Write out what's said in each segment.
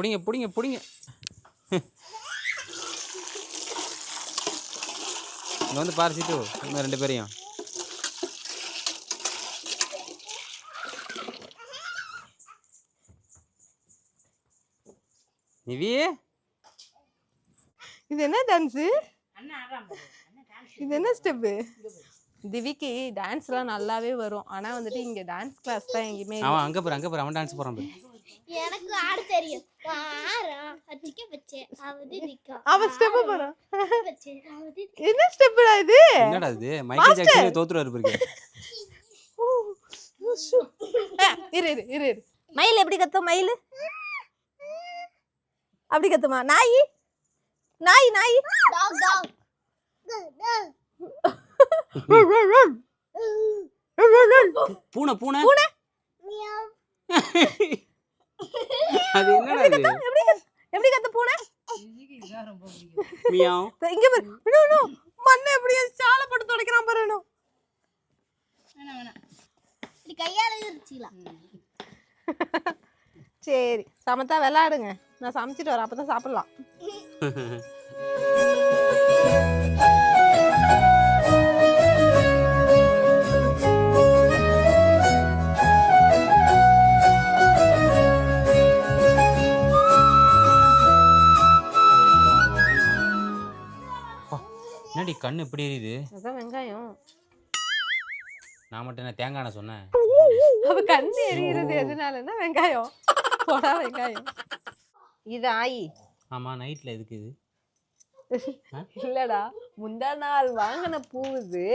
பிடிங்க பிடிங்க பிடிங்க. இங்கே வந்து பாரு சீட்டு, இன்னும் 2 பேரையும். நிவி, இது என்ன டான்ஸு? இது என்ன ஸ்டெப்பு? திவிக்கு டான்ஸ்லாம் நல்லாவே வரும். ஆனா வந்துட்டு இங்க டான்ஸ் கிளாஸ் தான் எங்கேயுமே. அவன் அங்கே போகிற அவன் டான்ஸ் போகிறான் பாரு. எனக்கு ஆட தெரியும். அவன் ஸ்டெப் போறான். என்ன ஸ்டெப்டா இது? என்னடா இது? மைக்கேல் ஜாக்சன் தோத்துறாரு பாருங்க. இரு இரு இரு இரு. மயில் எப்படி கத்தும்? மயில் அப்படி கத்துமா? நாய் நாய் நாய் பூனை பூனை பூனை. அது என்னடா இது? எப்படி கத்து பூனை? மியாவ். இங்க பாரு. No no. மண்ணை எப்படியே சாலை போட்டு துடைக்கறான் பாரு. நோ. இது கையால இருச்சுலாம். சரி, சமத்தா விளையாடுங்க. நான் சமைச்சிட்டு வரேன், அப்பதான் சாப்பிடலாம். என்னடி கண்ணு எப்படி எரியுது? அதான் வெங்காயம். நான் மட்டும் என்ன தேங்காய் சொன்னேன்? அவ கண்ணு எரியுறது எதனாலன்னா வெங்காயம். போடா வெங்காயம். இது ஆயி. ஆமா, நைட்ல எதுக்கு இது? இல்லடா, முந்தா நாள் வாங்கின பூ இது.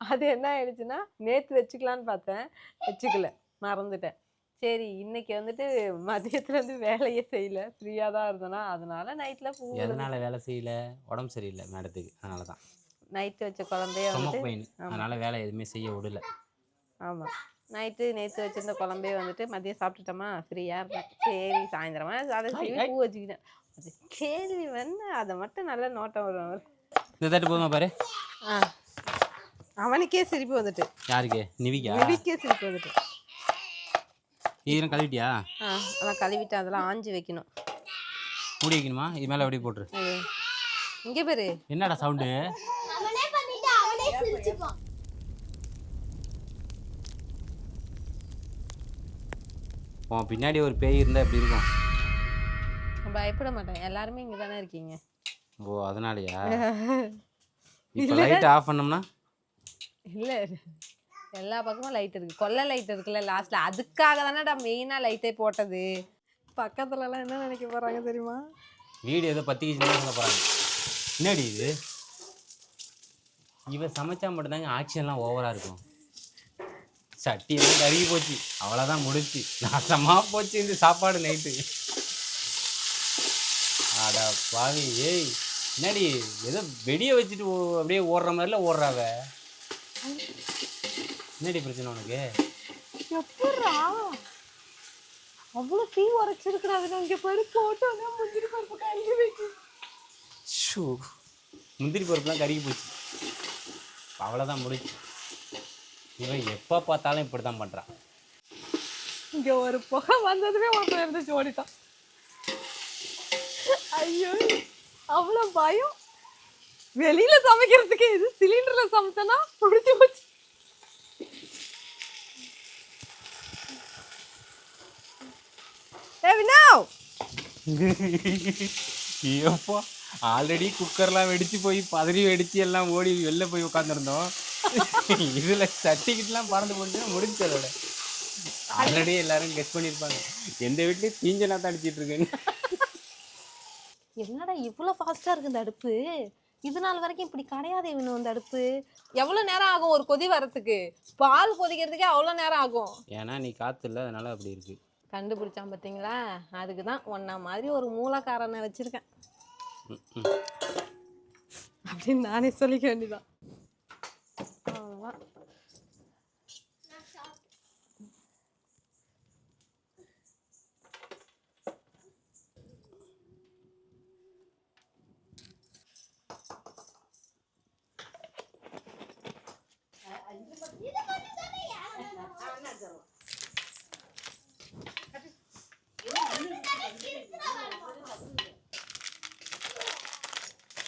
அது என்ன ஆயிடுச்சுன்னா, நேத்து வச்சுக்கலான்னு பார்த்தேன், வச்சுக்கல, மறந்துட்டேன். சரி, இன்னைக்கு வந்துட்டு மதியத்துல இருந்து வேலையே செய்யல, ஃப்ரீயா தான் இருந்தேனா, அதனால நைட்ல பூ. எதனால வேலை செய்யல? உடம்பு சரியில்லை மேடத்துக்கு, அதனாலதான். நைட்டு வச்ச குழம்பையே வந்துட்டு, அதனால வேலை எதுவுமே செய்ய விடல. ஆமா, நேற்று வச்சிருந்த குழம்பே வந்துட்டு மதியம் சாப்பிட்டுட்டோமா, ஃப்ரீயா இருந்தேன். சரி, சாயந்தரமா அதை செய்ய பூ வச்சுக்கிட்டேன். அது கேள்வி வந்து அதை மட்டும் நல்ல நோட்டம் வரும். இந்த தட்டு போதுமா பாரு. அவனுக்கே சிரிப்பு வந்துட்டு. யாருக்கு? நிவிக்கா? நிவிக்கே சிரிப்பு வந்துட்டு. இதெல்லாம் கழுவிட்டியா? அதெல்லாம் கழுவிட்டு அதெல்லாம் ஆஞ்சி வைக்கணும். மூடி வைக்கணுமா? இது மேலே அப்படியே போட்டுரு. இங்கே பேரு என்னடா சவுண்டு? அவனே பண்ணிட்டு அவனே சிரிச்சுப்பான். உன் பின்னாடி ஒரு பேய் இருந்தா எப்படி இருக்கும்? பயப்பட மாட்டேன், எல்லாருமே இங்கே தானே இருக்கீங்க. ஓ, அதனாலயா? இப்போ லைட் ஆஃப் பண்ணோம்னா? இல்லை, எல்லா பக்கமும் லைட் இருக்கு. கொல்லை லைட் இருக்குல்ல லாஸ்ட்ல, அதுக்காக தானேடா மெயினா லைட்டே போட்டது. பக்கத்துலலாம் என்ன நினைக்க போறாங்க தெரியுமா? வீடு ஏதோ பத்திக்கிச்சுன்னு சொல்ல போறாங்க. என்னடி இது? இவன் சமைச்சா மட்டும்தாங்க ஆக்ஷன்லாம் ஓவரா இருக்கும். சட்டியெல்லாம் கருகி போச்சு, அவ்வளோதான் முடிச்சு, நாசமா போச்சு இந்த சாப்பாடு நைட்டு. ஆடா பாவி, ஏய் என்னடி ஏதோ வெடியை வச்சுட்டு அப்படியே ஓடுற மாதிரிலாம் ஓடுறாவ. என்னடி பிரச்சனை உனக்கு? எப்படா அவ்வளோ தீ உரைச்சிருக்கிறாங்க? இங்கே பருப்பு போட்டோன்னா முந்திரி பருப்பு கருகி வைக்கும். ஷூ, முந்திரி பருப்புலாம் கருகி போச்சு, அவ்வளோதான் முடிச்சு. இவன் எப்போ பார்த்தாலும் இப்படி தான் பண்ணுறான். இங்கே ஒரு புகை வந்ததுமே ஒருத்தர் இருந்துச்சு ஓடிட்டான். ஐயோ, அவ்வளோ பயம். வெளியில சமைக்கிறதுக்கு இது சிலிண்டர்ல சமைச்சனா முடிச்சு போச்சு. ஐயோப்பா, ஆல்ரெடி குக்கர்லாம் வெடிச்சு போய் பதறி வெடிச்சு எல்லாம் ஓடி வெளில போய் உட்காந்துருந்தோம். இதுல சட்டிக்கிட்டுலாம் பறந்து போச்சுன்னா முடிஞ்சு. அதோட ஆல்ரெடி எல்லாரும் கெஸ் பண்ணியிருப்பாங்க, எந்த வீட்லயும் தீஞ்சனா தான் அடிச்சிட்டு இருக்குன்னு. என்னடா இவ்வளோ ஃபாஸ்டா இருக்கு இந்த அடுப்பு? இது நாள் வரைக்கும் இப்படி கிடையாது. இவனு இந்த அடுப்பு எவ்வளோ நேரம் ஆகும் ஒரு கொதி வரத்துக்கு? பால் கொதிக்கிறதுக்கே அவ்வளோ நேரம் ஆகும். ஏன்னா நீ காத்து இல்லை, அதனால அப்படி இருக்கு. கண்டுபிடிச்சான் பார்த்தீங்களா? அதுக்கு தான் ஒன்னா மாதிரி ஒரு மூலக்காரனை வச்சிருக்கேன் அப்படின்னு நானே சொல்லிக்க வேண்டியதான். அவ்வளோதான்.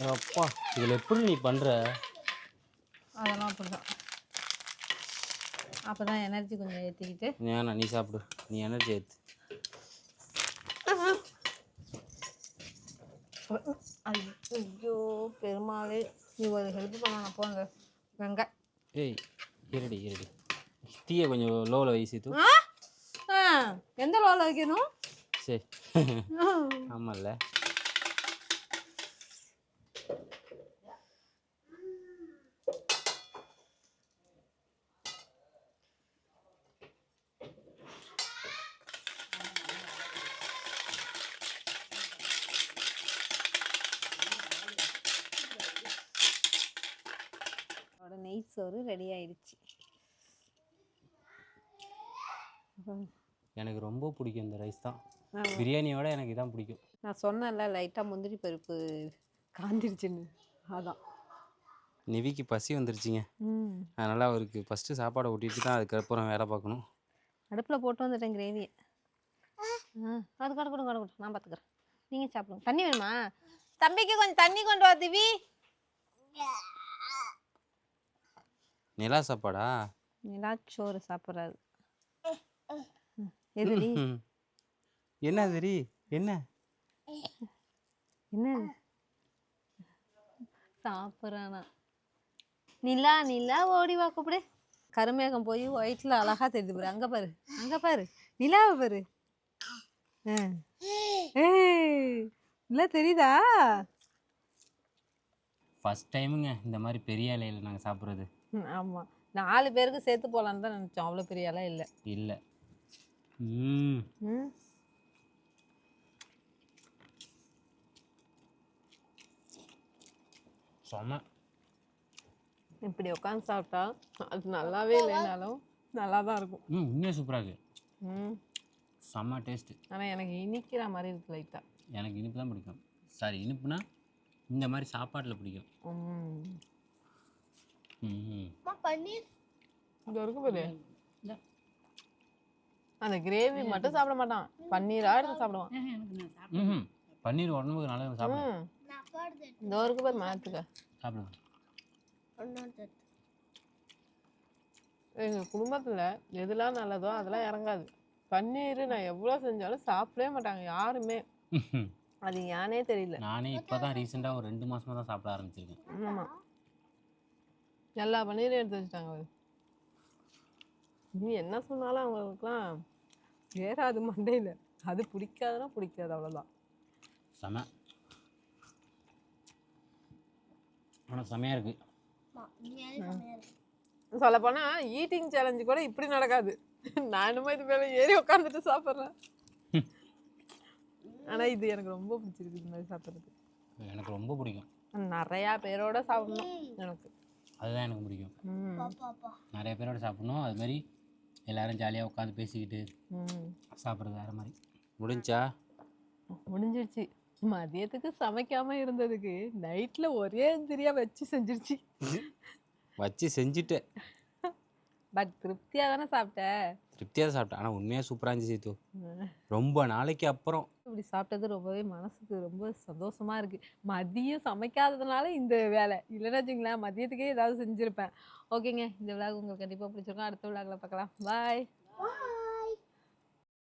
அப்பா இதில் எப்படி நீ பண்ணுற? அதெல்லாம் அப்படிதான். அப்போ தான் எனர்ஜி கொஞ்சம் ஏற்றிக்கிட்டு. ஏன்னா நீ சாப்பிடு, நீ எனர்ஜி ஏற்று. ஐயோ பெருமாளே, நீ ஒரு ஹெல்ப் பண்ணணும் போங்க வெங்காய். ஏய் இருடி தீயை கொஞ்சம் லோவில் வயசித்து. எந்த லோவில் வைக்கணும்? சரி ஆமாம்ல. நெய் சோறு ரெடி ஆயிடுச்சு. எனக்கு ரொம்ப பிடிக்கும் இந்த ரைஸ் தான். பிரியாணியோட எனக்கு இதான் பிடிக்கும். நான் சொன்னேன்ல லைட்டாக முந்திரி பருப்பு காந்திருச்சுன்னு, அதான். நிவிக்கு பசி வந்துருச்சுங்க. அதனால் அவருக்கு ஃபஸ்ட்டு சாப்பாடை ஊட்டிட்டு தான் அதுக்கப்புறம் வேலை பார்க்கணும். அடுப்பில் போட்டு வந்துட்டேன் கிரேவியை. அது கொடுக்கணும் நான் பார்த்துக்கிறேன். நீங்கள் சாப்பிடுங்க. தண்ணி வேணுமா? தம்பிக்கு கொஞ்சம் தண்ணி கொண்டு வா திவி. நிலா சாப்பாடா? நிலா சோறு சாப்பிட்றாரு. எதுடி என்ன தெரி என்ன என்ன சாப்பிட்றானா? நிலா நிலா ஓடி வா கூப்பிடு. கருமேகம் போய் ஒயிட்டில் அழகா தெரியுது பாரு. அங்கே பாரு நிலாவை பாரு. இல்லை தெரியுதா? ஃபஸ்ட் டைமுங்க இந்த மாதிரி பெரிய இலையில் நாங்கள் சாப்பிட்றது. ஆமாம், 4 பேருக்கு சேர்த்து போகலான்னு தான் நினச்சோம். அவ்வளோ பெரிய இலை இல்லை. செம. இப்படி உட்காந்து சாப்பிட்டா அது நல்லாவே இல்லைனாலும் நல்லா தான் இருக்கும். உண்மையாக சூப்பராக இருக்குது. செம்ம டேஸ்ட்டு. ஆனால் எனக்கு இனிக்கிற மாதிரி இருக்கு லைட்டாக. எனக்கு இனிப்பு தான் பிடிக்கும். சாரி, இனிப்புனா இந்த மாதிரி சாப்பாட்டில் பிடிக்கும். பன்னீர் இது இருக்கு பாரு. அந்த கிரேவி மட்டும் சாப்பிட மாட்டான், பன்னீரா எடுத்து சாப்பிடுவான். பன்னீர் உடம்புக்கு நல்லா சாப்பிடுவேன். இந்த இருக்கு பாரு மாத்துக்க சாப்பிடுவேன். எங்கள் குடும்பத்தில் எதுலாம் நல்லதோ அதெல்லாம் இறங்காது. பன்னீர் நான் எவ்வளோ செஞ்சாலும் சாப்பிடவே மாட்டாங்க யாருமே. அது ஏனே தெரியல. நானே இப்போ தான் ரீசெண்டாக ஒரு 2 மாதமாக தான் சாப்பிட ஆரம்பிச்சிருக்கேன். ஆமாம், எல்லா பன்னீரும் எடுத்து வச்சுட்டாங்க. நீ என்ன சொன்னாலும் அவங்களுக்குலாம் ஏறாது மண்டையில். அது பிடிக்காதுன்னா பிடிக்காது, அவ்வளோதான். செம. ஆனால் செமையாக இருக்குது. சொல்லப்போனால் ஈட்டிங் சேலஞ்சு கூட இப்படி நடக்காது. நானுமே இது மேலே ஏறி உட்காந்துட்டு சாப்பிட்றேன். ஆனால் இது எனக்கு ரொம்ப பிடிச்சிருக்கு இந்த மாதிரி சாப்பிட்றது. எனக்கு ரொம்ப பிடிக்கும். நிறையா பேரோட சாப்பிடணும் எனக்கு. அதுதான் எனக்கு பிடிக்கும். நிறைய பேரோட சாப்பிடணும். அது மாதிரி எல்லாரும் ஜாலியாக உட்காந்து பேசிக்கிட்டு சாப்பிட்றது வேறு மாதிரி. முடிஞ்சிடுச்சு. மதியத்துக்கு சமைக்காமல் இருந்ததுக்கு நைட்டில் ஒரே எந்திரியாக வச்சு செஞ்சுட்டேன். பட் திருப்தியாக தானே சாப்பிட்டேன். திருப்தியாக சாப்பிட்டேன். ஆனால் உண்மையாக சூப்பராக இருந்துச்சு சீத்து. ரொம்ப நாளைக்கு அப்புறம் இப்படி சாப்பிட்டது ரொம்பவே மனசுக்கு ரொம்ப சந்தோஷமாக இருக்குது. மதியம் சமைக்காததுனால இந்த வேலை இல்லைன்னு வச்சுங்களேன், மதியத்துக்கே ஏதாவது செஞ்சுருப்பேன். ஓகேங்க, இந்த விளாக் உங்களுக்கு கண்டிப்பாக பிடிச்சிருக்கோம். அடுத்த விளாகில் பார்க்கலாம். பாய்.